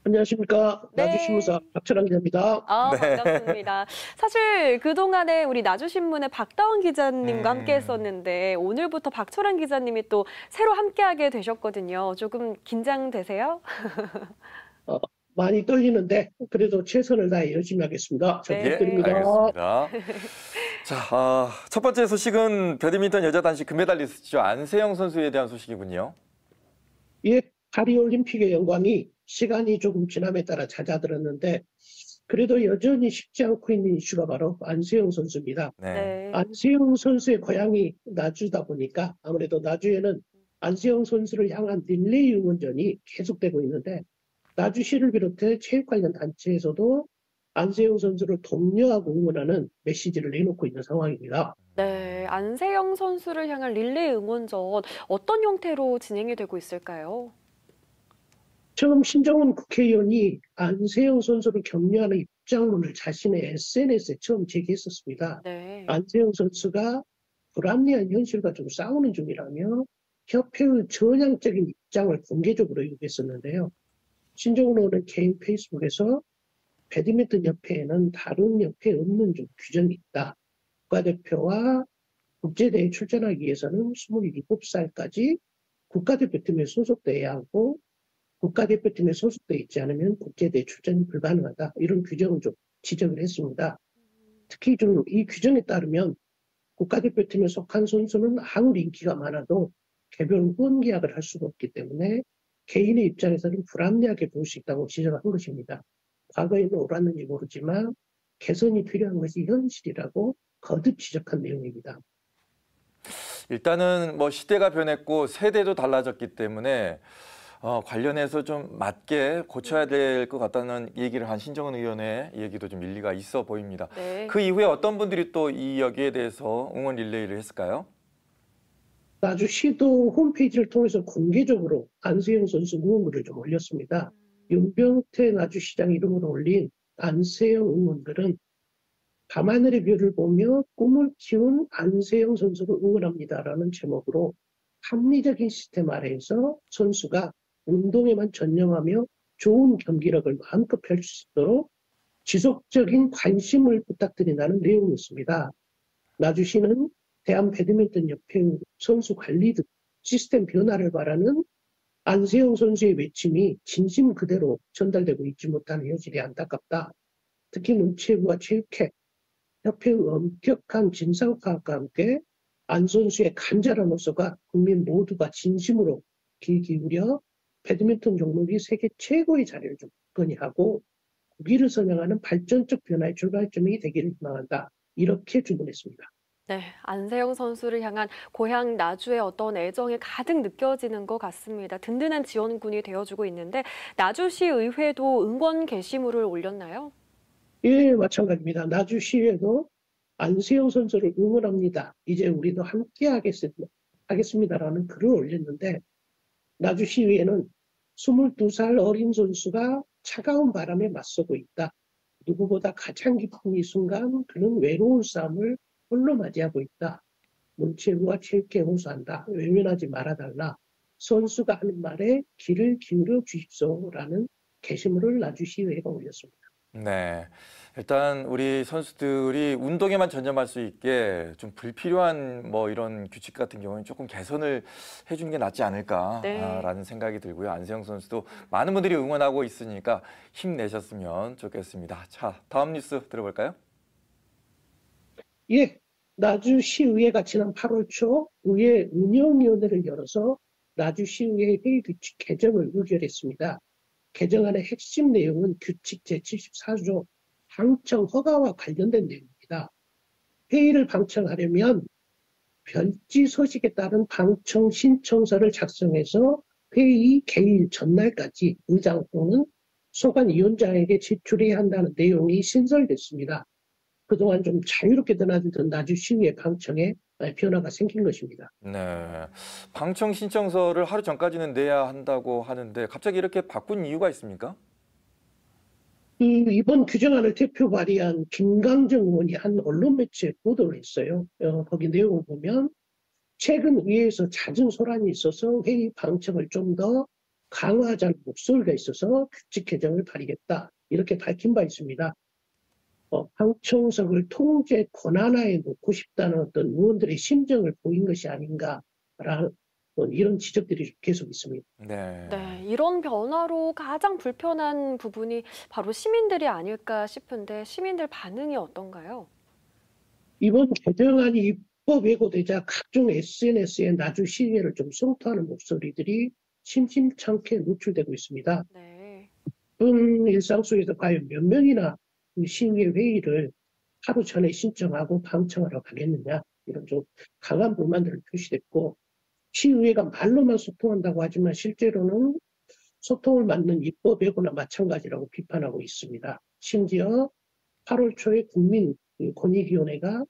안녕하십니까. 네. 나주신문사 박철환 기자입니다. 반갑습니다. 네. 사실 그동안에 우리 나주신문의 박다원 기자님과 함께 음. 했었는데 오늘부터 박철환 기자님이 또 새로 함께하게 되셨거든요. 조금 긴장되세요? 어, 많이 떨리는데 그래도 최선을 다해 열심히 하겠습니다. 잘 예, 부탁드립니다. 네. 알겠습니다. 자, 첫 번째 소식은 배드민턴 여자 단식 금메달리스트죠. 안세영 선수에 대한 소식이군요. 예, 파리올림픽의 영광이 시간이 조금 지남에 따라 잦아들었는데 그래도 여전히 쉽지 않고 있는 이슈가 바로 안세영 선수입니다. 네. 네. 안세영 선수의 고향이 나주다 보니까 아무래도 나주에는 안세영 선수를 향한 릴레이 응원전이 계속되고 있는데 나주시를 비롯해 체육 관련 단체에서도 안세영 선수를 독려하고 응원하는 메시지를 내놓고 있는 상황입니다. 네. 안세영 선수를 향한 릴레이 응원전 어떤 형태로 진행이 되고 있을까요? 처음 신정훈 국회의원이 안세영 선수를 격려하는 입장문을 자신의 SNS에 처음 제기했었습니다. 네. 안세영 선수가 불합리한 현실과 좀 싸우는 중이라며 협회의 전향적인 입장을 공개적으로 요구했었는데요. 신정훈 의원은 개인 페이스북에서 배드민턴 협회에는 다른 협회에 없는 좀 규정이 있다. 국가대표와 국제대회에 출전하기 위해서는 27살까지 국가대표팀에 소속돼야 하고 국가대표팀에 소속돼 있지 않으면 국제대회 출전이 불가능하다. 이런 규정을 좀 지적을 했습니다. 특히 좀 이 규정에 따르면 국가대표팀에 속한 선수는 아무리 인기가 많아도 개별 후원 계약을 할 수가 없기 때문에 개인의 입장에서는 불합리하게 볼 수 있다고 지적한 것입니다. 과거에는 옳았는지 모르지만 개선이 필요한 것이 현실이라고 거듭 지적한 내용입니다. 일단은 뭐 시대가 변했고 세대도 달라졌기 때문에 관련해서 좀 맞게 고쳐야 될 것 같다는 얘기를 한 신정은 의원의 얘기도 좀 일리가 있어 보입니다. 네. 그 이후에 어떤 분들이 또 이 여기에 대해서 응원 릴레이를 했을까요? 나주시도 홈페이지를 통해서 공개적으로 안세영 선수 응원글을 좀 올렸습니다. 윤병태 나주시장 이름으로 올린 안세영 응원글은 밤하늘의 별을 보며 꿈을 키운 안세영 선수를 응원합니다라는 제목으로 합리적인 시스템 아래에서 선수가 운동에만 전념하며 좋은 경기력을 마음껏 펼칠 수 있도록 지속적인 관심을 부탁드린다는 내용이었습니다. 나주시는 대한배드민턴협회 선수 관리 등 시스템 변화를 바라는 안세영 선수의 외침이 진심 그대로 전달되고 있지 못하는 현실이 안타깝다. 특히 문체부와 체육회, 협회의 엄격한 진상 파악과 함께 안 선수의 간절한 호소가 국민 모두가 진심으로 귀 기울여 배드민턴 종목이 세계 최고의 자리를 좀 건의하고 국위를 선양하는 발전적 변화의 출발점이 되기를 희망한다. 이렇게 주문했습니다. 네, 안세영 선수를 향한 고향 나주의 어떤 애정이 가득 느껴지는 것 같습니다. 든든한 지원군이 되어주고 있는데 나주시 의회도 응원 게시물을 올렸나요? 예, 마찬가지입니다. 나주시에도 안세영 선수를 응원합니다. 이제 우리도 함께 하겠습니다라는 글을 올렸는데 나주시의회는 22살 어린 선수가 차가운 바람에 맞서고 있다. 누구보다 가장 깊은 이 순간 그는 외로운 싸움을 홀로 맞이하고 있다. 문체부와 체육회에 호소한다. 외면하지 말아달라. 선수가 하는 말에 귀를 기울여 주십시오라는 게시물을 나주시의회가 올렸습니다. 네. 일단 우리 선수들이 운동에만 전념할 수 있게 좀 불필요한 뭐 이런 규칙 같은 경우는 조금 개선을 해주는 게 낫지 않을까라는 네. 생각이 들고요. 안세영 선수도 많은 분들이 응원하고 있으니까 힘내셨으면 좋겠습니다. 자, 다음 뉴스 들어볼까요? 예, 나주시의회가 지난 8월 초 의회 운영위원회를 열어서 나주시의회 회의 규칙 개정을 의결했습니다. 개정안의 핵심 내용은 규칙 제74조 방청 허가와 관련된 내용입니다. 회의를 방청하려면 별지 소식에 따른 방청 신청서를 작성해서 회의 개일 전날까지 의장 또는 소관위원장에게 제출해야 한다는 내용이 신설됐습니다. 그동안 좀 자유롭게 드나들던 나주시의회 방청에 변화가 생긴 것입니다. 네. 방청 신청서를 하루 전까지는 내야 한다고 하는데 갑자기 이렇게 바꾼 이유가 있습니까? 이번 규정안을 대표 발의한 김강정 의원이 한 언론 매체에 보도를 했어요. 거기 내용을 보면 최근 의회에서 잦은 소란이 있어서 회의 방청을 좀 더 강화하자는 목소리가 있어서 규칙 개정을 발의했다. 이렇게 밝힌 바 있습니다. 방청석을 통제 권한하에 놓고 싶다는 어떤 의원들의 심정을 보인 것이 아닌가라는 이런 지적들이 계속 있습니다. 네. 네, 이런 변화로 가장 불편한 부분이 바로 시민들이 아닐까 싶은데 시민들 반응이 어떤가요? 이번 개정안이 입법 예고되자 각종 SNS에 나주 시위를 좀 성토하는 목소리들이 심심찮게 노출되고 있습니다. 네. 일상 속에서 과연 몇 명이나 그 시위의 회의를 하루 전에 신청하고 방청하러 가겠느냐, 이런 좀 강한 불만들을 표시됐고, 시의회가 말로만 소통한다고 하지만 실제로는 소통을 막는 입법 예고나 마찬가지라고 비판하고 있습니다. 심지어 8월 초에 국민권익위원회가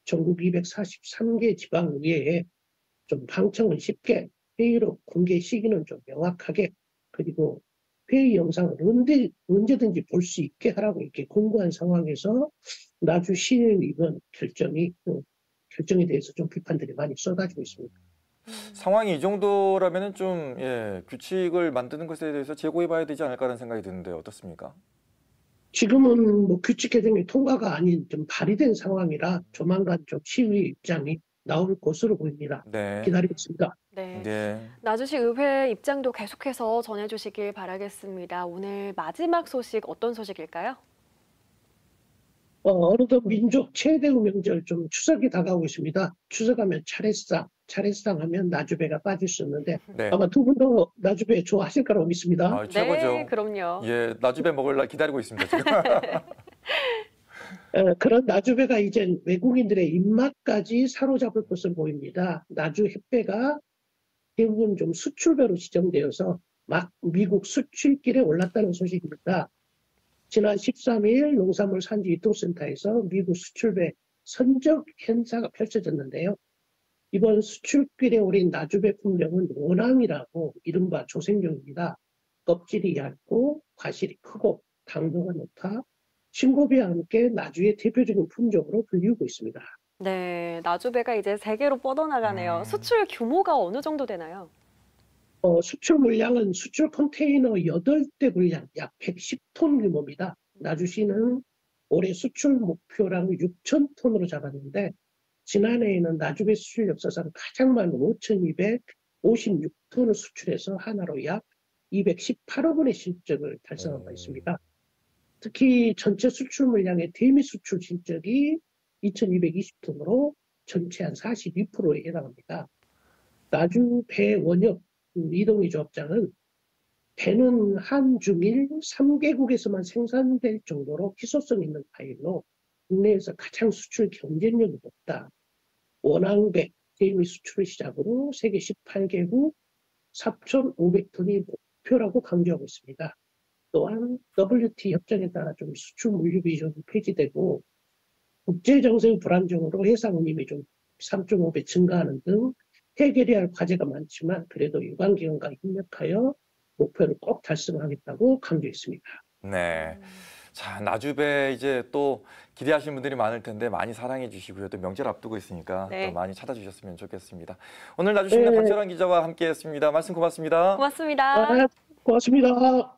전국 243개 지방의회에 좀 방청은 쉽게, 회의로 공개 시기는 좀 명확하게, 그리고 회의 영상을 언제든지 볼 수 있게 하라고 이렇게 공고한 상황에서 나주시의 이번 결정에 대해서 좀 비판들이 많이 쏟아지고 있습니다. 상황이 이 정도라면은 좀 규칙을 만드는 것에 대해서 재고해봐야 되지 않을까라는 생각이 드는데 어떻습니까? 지금은 뭐 규칙 개정이 통과가 아닌 좀 발의된 상황이라 조만간 좀 시의 입장이 나올 것으로 보입니다. 네. 기다리고 있습니다. 네. 네. 나주시 의회 입장도 계속해서 전해주시길 바라겠습니다. 오늘 마지막 소식 어떤 소식일까요? 어느덧 민족 최대의 명절 좀 추석이 다가오고 있습니다. 추석하면 차례상 하면 나주배가 빠질 수 없는데 네. 아마 두 분도 나주배 좋아하실 거라고 믿습니다. 아, 최고죠. 네, 그럼요. 예, 나주배 먹을 날 기다리고 있습니다, 지금. 그런 나주배가 이젠 외국인들의 입맛까지 사로잡을 것으로 보입니다. 나주 햇배가 대부분 좀 수출배로 지정되어서 막 미국 수출길에 올랐다는 소식입니다. 지난 13일 농산물 산지 유통센터에서 미국 수출배 선적 행사가 펼쳐졌는데요. 이번 수출길에 오른 나주배 품종은 원앙이라고 이른바 조생종입니다. 껍질이 얇고 과실이 크고 당도가 높아 신고비와 함께 나주의 대표적인 품종으로 불리우고 있습니다. 네, 나주배가 이제 세계로 뻗어나가네요. 수출 규모가 어느 정도 되나요? 수출 물량은 수출 컨테이너 8대 분량 약 110톤 규모입니다. 나주시는 올해 수출 목표량 6,000톤으로 잡았는데 지난해에는 나주배 수출 역사상 가장 많은 5,256톤을 수출해서 하나로 약 218억 원의 실적을 달성한 바 있습니다. 특히 전체 수출 물량의 대미 수출 실적이 2,220톤으로 전체 한 42%에 해당합니다. 나주 배 원협 이동희 조합장은 배는 한중일 3개국에서만 생산될 정도로 희소성 있는 과일로 국내에서 가장 수출 경쟁력이 높다. 원앙배, 대미 수출을 시작으로 세계 18개국 4,500톤이 목표라고 강조하고 있습니다. 또한 WT 협정에 따라 좀 수출 물류 비준이 폐지되고 국제 정세의 불안정으로 해상 운임이 좀 3.5배 증가하는 등 해결해야 할 과제가 많지만 그래도 유관기관과 협력하여 목표를 꼭 달성하겠다고 강조했습니다. 네. 자, 나주배 이제 또 기대하시는 분들이 많을 텐데 많이 사랑해 주시고요. 또 명절 앞두고 있으니까 네. 또 많이 찾아주셨으면 좋겠습니다. 오늘 나주시민의 박철환 기자와 함께했습니다. 말씀 고맙습니다. 고맙습니다. 고맙습니다.